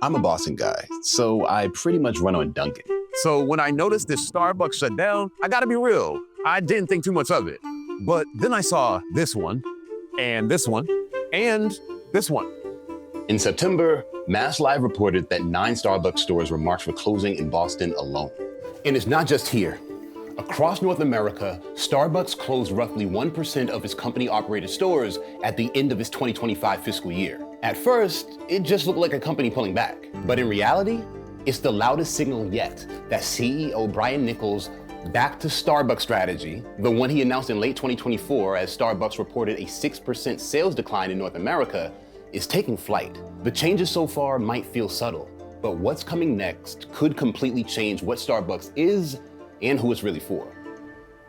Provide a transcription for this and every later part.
I'm a Boston guy, so I pretty much run on Dunkin'. So when I noticed this Starbucks shut down, I gotta be real, I didn't think too much of it. But then I saw this one, and this one, and this one. In September, Mass Live reported that 9 Starbucks stores were marked for closing in Boston alone. And it's not just here. Across North America, Starbucks closed roughly 1% of its company-operated stores at the end of its 2025 fiscal year. At first, it just looked like a company pulling back. But in reality, it's the loudest signal yet that CEO Brian Niccol's back to Starbucks strategy, the one he announced in late 2024 as Starbucks reported a 6% sales decline in North America, is taking flight. The changes so far might feel subtle, but what's coming next could completely change what Starbucks is and who it's really for.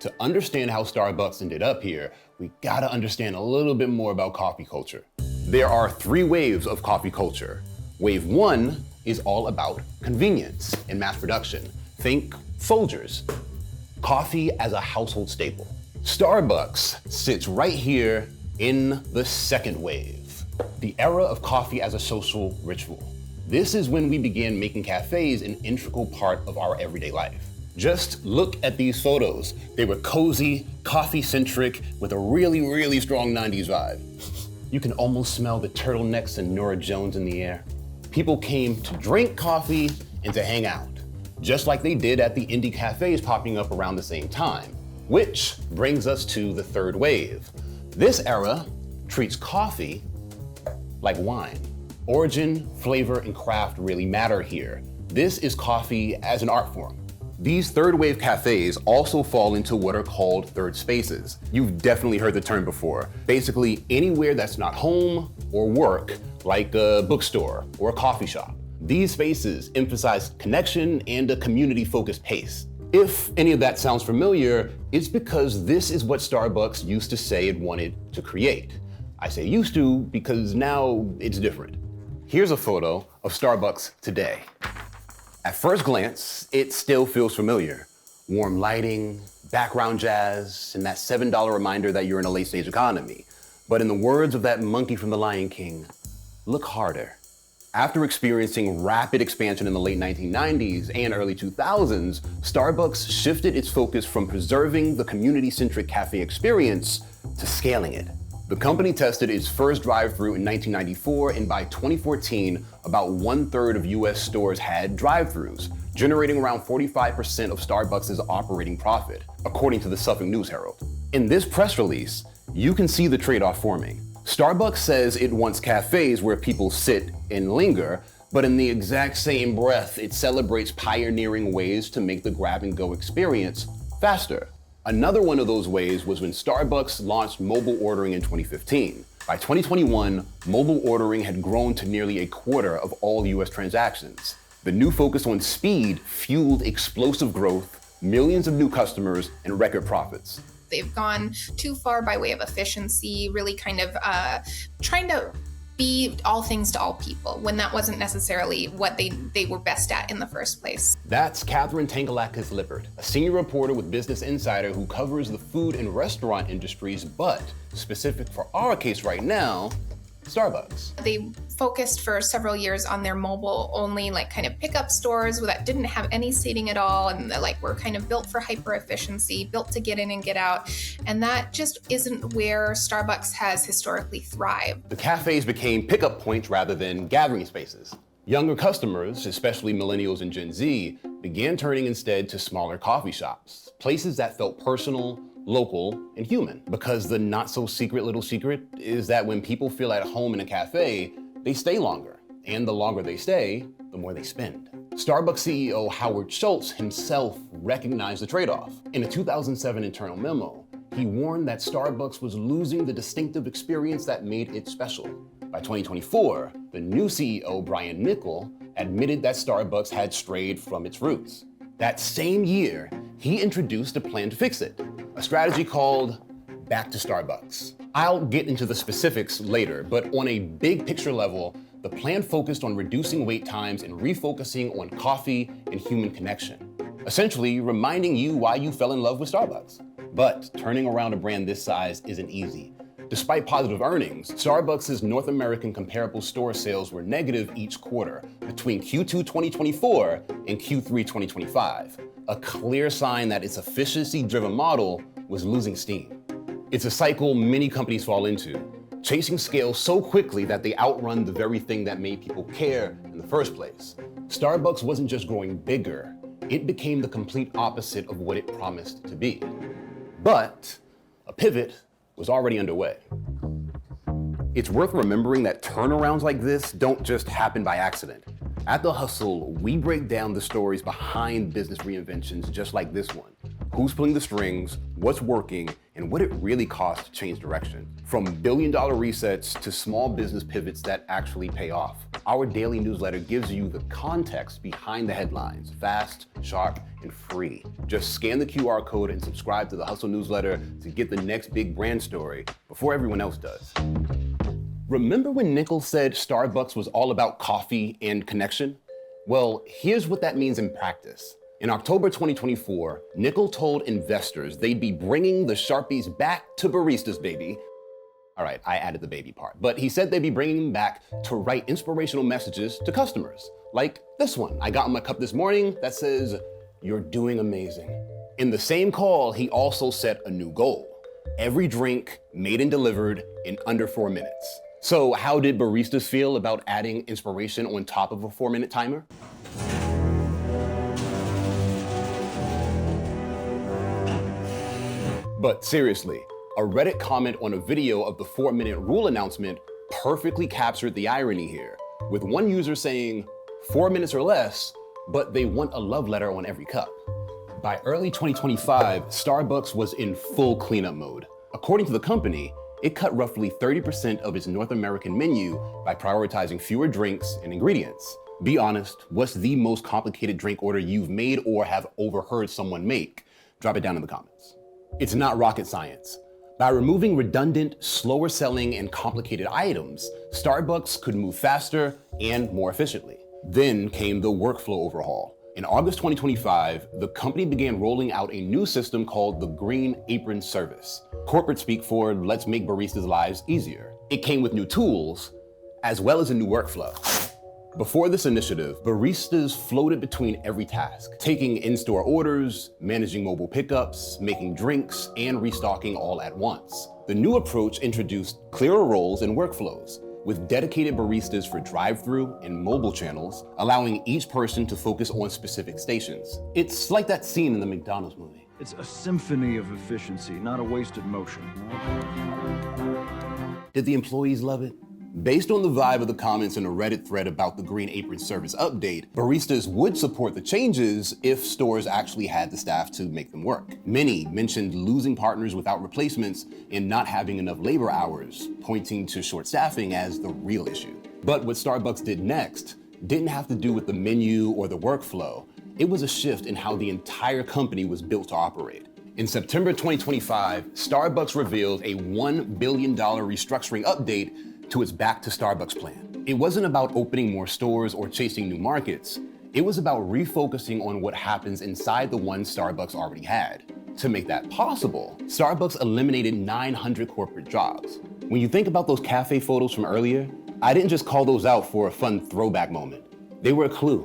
To understand how Starbucks ended up here, we gotta understand a little bit more about coffee culture. There are 3 waves of coffee culture. Wave 1 is all about convenience and mass production. Think Folgers. Coffee as a household staple. Starbucks sits right here in the second wave, the era of coffee as a social ritual. This is when we began making cafes an integral part of our everyday life. Just look at these photos. They were cozy, coffee-centric, with a really, really strong 90s vibe. You can almost smell the turtlenecks and Norah Jones in the air. People came to drink coffee and to hang out, just like they did at the indie cafes popping up around the same time. Which brings us to the third wave. This era treats coffee like wine. Origin, flavor, and craft really matter here. This is coffee as an art form. These third wave cafes also fall into what are called third spaces. You've definitely heard the term before. Basically, anywhere that's not home or work, like a bookstore or a coffee shop. These spaces emphasize connection and a community-focused pace. If any of that sounds familiar, it's because this is what Starbucks used to say it wanted to create. I say used to because now it's different. Here's a photo of Starbucks today. At first glance, it still feels familiar. Warm lighting, background jazz, and that $7 reminder that you're in a late-stage economy. But in the words of that monkey from The Lion King, look harder. After experiencing rapid expansion in the late 1990s and early 2000s, Starbucks shifted its focus from preserving the community-centric cafe experience to scaling it. The company tested its first drive-thru in 1994, and by 2014, about 1/3 of US stores had drive-thrus, generating around 45% of Starbucks' operating profit, according to the Suffolk News Herald. In this press release, you can see the trade-off forming. Starbucks says it wants cafes where people sit and linger, but in the exact same breath, it celebrates pioneering ways to make the grab-and-go experience faster. Another one of those ways was when Starbucks launched mobile ordering in 2015. By 2021, mobile ordering had grown to nearly 1/4 of all US transactions. The new focus on speed fueled explosive growth, millions of new customers, and record profits. They've gone too far by way of efficiency, really kind of trying to be all things to all people when that wasn't necessarily what they were best at in the first place. That's Catherine Tangalakis-Lippert, a senior reporter with Business Insider who covers the food and restaurant industries, but specific for our case right now, Starbucks. They focused for several years on their mobile only kind of pickup stores that didn't have any seating at all, and were kind of built for hyper efficiency, built to get in and get out. And that just isn't where Starbucks has historically thrived. The cafes became pickup points rather than gathering spaces. Younger customers, especially millennials and Gen Z, began turning instead to smaller coffee shops, places that felt personal, local, and human. Because the not so secret little secret is that when people feel at home in a cafe, they stay longer. And the longer they stay, the more they spend. Starbucks CEO Howard Schultz himself recognized the trade-off. In a 2007 internal memo, he warned that Starbucks was losing the distinctive experience that made it special. By 2024, the new CEO, Brian Niccol, admitted that Starbucks had strayed from its roots. That same year, he introduced a plan to fix it, a strategy called Back to Starbucks. I'll get into the specifics later, but on a big picture level, the plan focused on reducing wait times and refocusing on coffee and human connection, essentially reminding you why you fell in love with Starbucks. But turning around a brand this size isn't easy. Despite positive earnings, Starbucks' North American comparable store sales were negative each quarter between Q2 2024 and Q3 2025, a clear sign that its efficiency-driven model was losing steam. It's a cycle many companies fall into, chasing scale so quickly that they outrun the very thing that made people care in the first place. Starbucks wasn't just growing bigger, it became the complete opposite of what it promised to be. But a pivot was already underway. It's worth remembering that turnarounds like this don't just happen by accident. At The Hustle, we break down the stories behind business reinventions just like this one. Who's pulling the strings, what's working, and what it really costs to change direction. From billion-dollar resets to small business pivots that actually pay off. Our daily newsletter gives you the context behind the headlines, fast, sharp, and free. Just scan the QR code and subscribe to The Hustle newsletter to get the next big brand story before everyone else does. Remember when Niccol said Starbucks was all about coffee and connection? Well, here's what that means in practice. In October 2024, Niccol told investors they'd be bringing the Sharpies back to baristas, baby. All right, I added the baby part, but he said they'd be bringing them back to write inspirational messages to customers, like this one I got in my cup this morning that says, "You're doing amazing." In the same call, he also set a new goal: every drink made and delivered in under 4 minutes. So how did baristas feel about adding inspiration on top of a 4-minute timer? But seriously, a Reddit comment on a video of the 4-minute rule announcement perfectly captured the irony here, with one user saying 4 minutes or less, but they want a love letter on every cup. By early 2025, Starbucks was in full cleanup mode. According to the company, it cut roughly 30% of its North American menu by prioritizing fewer drinks and ingredients. Be honest, what's the most complicated drink order you've made or have overheard someone make? Drop it down in the comments. It's not rocket science. By removing redundant, slower selling, and complicated items, Starbucks could move faster and more efficiently. Then came the workflow overhaul. In August 2025, the company began rolling out a new system called the Green Apron Service. Corporate speak for let's make baristas' lives easier. It came with new tools, as well as a new workflow. Before this initiative, baristas floated between every task, taking in-store orders, managing mobile pickups, making drinks, and restocking all at once. The new approach introduced clearer roles and workflows, with dedicated baristas for drive-through and mobile channels, allowing each person to focus on specific stations. It's like that scene in the McDonald's movie. It's a symphony of efficiency, not a wasted motion. Did the employees love it? Based on the vibe of the comments in a Reddit thread about the Green Apron Service update, baristas would support the changes if stores actually had the staff to make them work. Many mentioned losing partners without replacements and not having enough labor hours, pointing to short staffing as the real issue. But what Starbucks did next didn't have to do with the menu or the workflow. It was a shift in how the entire company was built to operate. In September 2025, Starbucks revealed a $1 billion restructuring update to its Back to Starbucks plan. It wasn't about opening more stores or chasing new markets. It was about refocusing on what happens inside the ones Starbucks already had. To make that possible, Starbucks eliminated 900 corporate jobs. When you think about those cafe photos from earlier, I didn't just call those out for a fun throwback moment. They were a clue,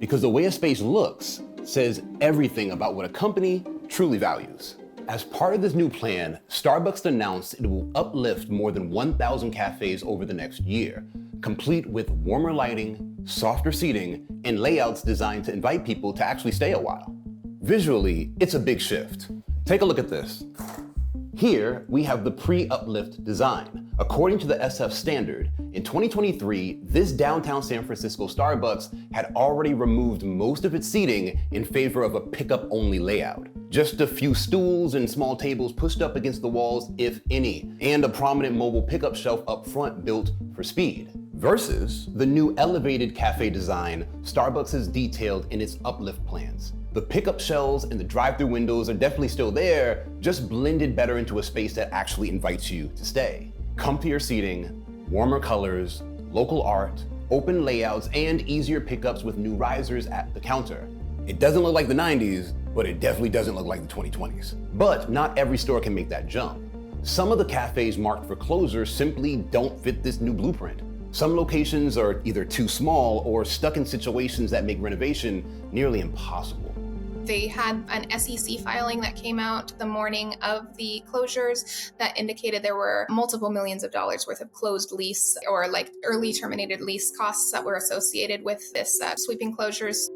because the way a space looks says everything about what a company truly values. As part of this new plan, Starbucks announced it will uplift more than 1,000 cafes over the next year, complete with warmer lighting, softer seating, and layouts designed to invite people to actually stay a while. Visually, it's a big shift. Take a look at this. Here, we have the pre-uplift design. According to the SF standard, in 2023, this downtown San Francisco Starbucks had already removed most of its seating in favor of a pickup-only layout. Just a few stools and small tables pushed up against the walls, if any, and a prominent mobile pickup shelf up front built for speed. Versus the new elevated cafe design Starbucks has detailed in its uplift plans. The pickup shelves and the drive-through windows are definitely still there, just blended better into a space that actually invites you to stay. Comfier seating, warmer colors, local art, open layouts, and easier pickups with new risers at the counter. It doesn't look like the 90s, but it definitely doesn't look like the 2020s. But not every store can make that jump. Some of the cafes marked for closure simply don't fit this new blueprint. Some locations are either too small or stuck in situations that make renovation nearly impossible. They had an SEC filing that came out the morning of the closures that indicated there were multiple millions of dollars worth of closed lease or like early terminated lease costs that were associated with this sweeping closures.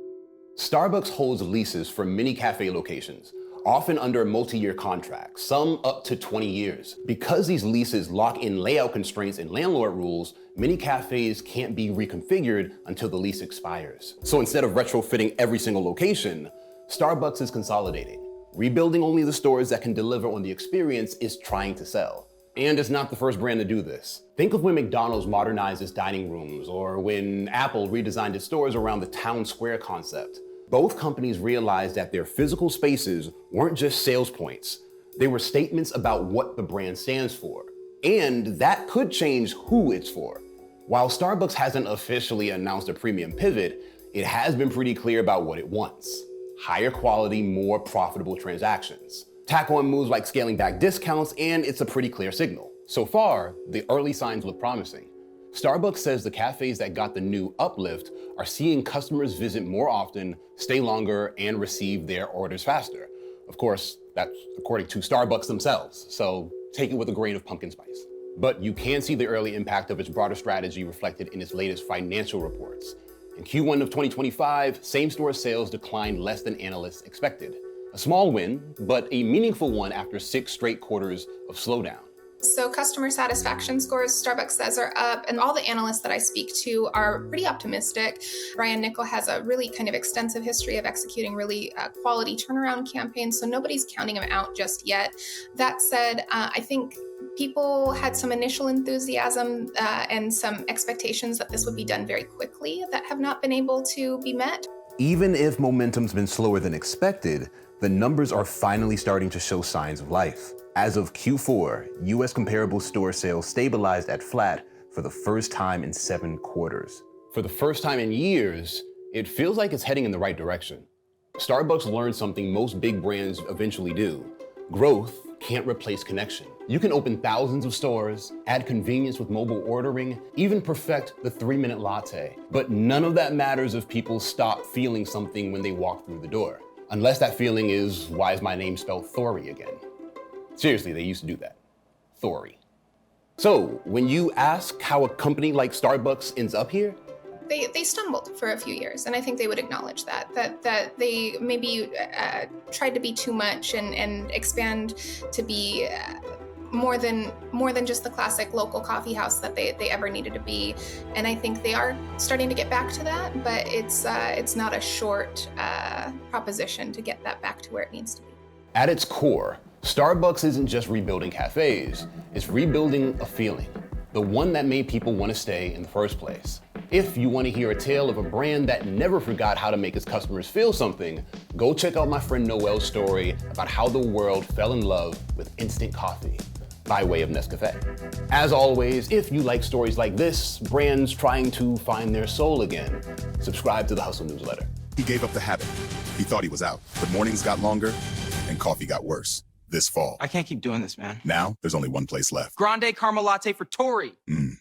Starbucks holds leases for many cafe locations, often under multi-year contracts, some up to 20 years. Because these leases lock in layout constraints and landlord rules, many cafes can't be reconfigured until the lease expires. So instead of retrofitting every single location, Starbucks is consolidating. Rebuilding only the stores that can deliver on the experience is trying to sell. And it's not the first brand to do this. Think of when McDonald's modernized its dining rooms, or when Apple redesigned its stores around the town square concept. Both companies realized that their physical spaces weren't just sales points. They were statements about what the brand stands for. And that could change who it's for. While Starbucks hasn't officially announced a premium pivot, it has been pretty clear about what it wants. Higher quality, more profitable transactions. Tack on moves like scaling back discounts, and it's a pretty clear signal. So far, the early signs look promising. Starbucks says the cafes that got the new uplift are seeing customers visit more often, stay longer, and receive their orders faster. Of course, that's according to Starbucks themselves, so take it with a grain of pumpkin spice. But you can see the early impact of its broader strategy reflected in its latest financial reports. In Q1 of 2025, same-store sales declined less than analysts expected. A small win, but a meaningful one after 6 straight quarters of slowdown. So customer satisfaction scores, Starbucks says, are up, and all the analysts that I speak to are pretty optimistic. Brian Niccol has a really kind of extensive history of executing really quality turnaround campaigns, so nobody's counting him out just yet. That said, I think people had some initial enthusiasm and some expectations that this would be done very quickly that have not been able to be met. Even if momentum's been slower than expected, the numbers are finally starting to show signs of life. As of Q4, US comparable store sales stabilized at flat for the first time in 7 quarters. For the first time in years, it feels like it's heading in the right direction. Starbucks learned something most big brands eventually do. Growth can't replace connection. You can open thousands of stores, add convenience with mobile ordering, even perfect the 3-minute latte. But none of that matters if people stop feeling something when they walk through the door. Unless that feeling is, why is my name spelled Thory again? Seriously, they used to do that. Thory. So, when you ask how a company like Starbucks ends up here, They stumbled for a few years, and I think they would acknowledge that they maybe tried to be too much and expand to be more than just the classic local coffee house that they ever needed to be. And I think they are starting to get back to that, but it's not a short proposition to get that back to where it needs to be. at its core, Starbucks isn't just rebuilding cafes, it's rebuilding a feeling, the one that made people want to stay in the first place. If you want to hear a tale of a brand that never forgot how to make its customers feel something, go check out my friend Noel's story about how the world fell in love with instant coffee by way of Nescafé. As always, if you like stories like this, brands trying to find their soul again, subscribe to the Hustle newsletter. He gave up the habit. He thought he was out, but mornings got longer and coffee got worse. This fall. I can't keep doing this, man. Now, there's only one place left. Grande caramel latte for Tori.